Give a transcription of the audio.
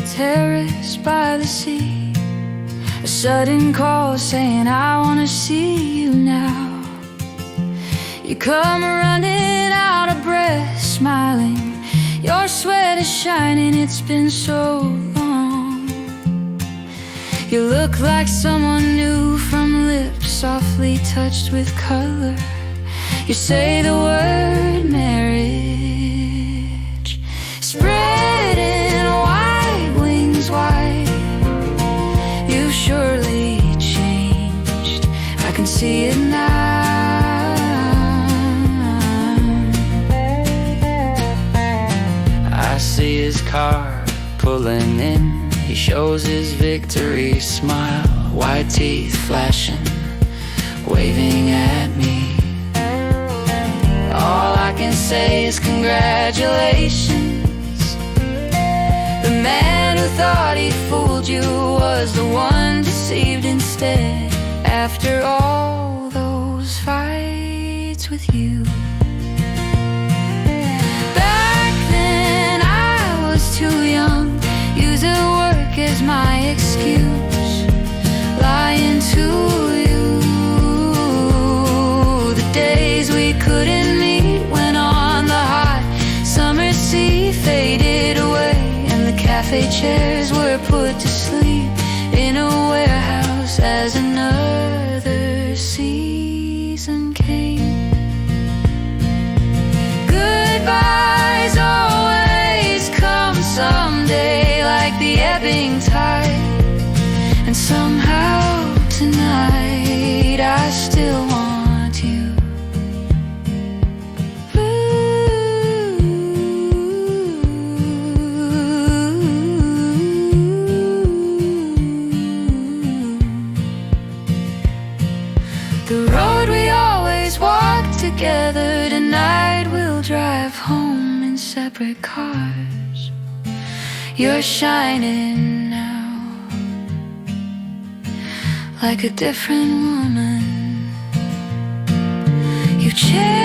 terrace by the sea. A sudden call saying I wanna see you now. You come running out of breath, smiling. Your sweat is shining, it's been so long. You look like someone new from lips softly touched with color. You say the word marriage, spreading white wings wide. You've surely changed, I can see it now. I see his car pulling in. He shows his victory smile, white teeth flashing, waving at me. All I can say is congratulations. The man who thought he fooled you was the one deceived instead. After all those fights with you, back then I was too young. Use it work as my excuse, lying to you. The days we couldn't meet went on. The hot summer sea faded away, and the cafe chairs were put to sleep in a warehouse as another season came. Goodbyes always come someday, like the ebbing tide. And somehow tonight I still want you. The road we always walk together, tonight we'll drive home in separate cars. You're shining now, like a different woman. You changed.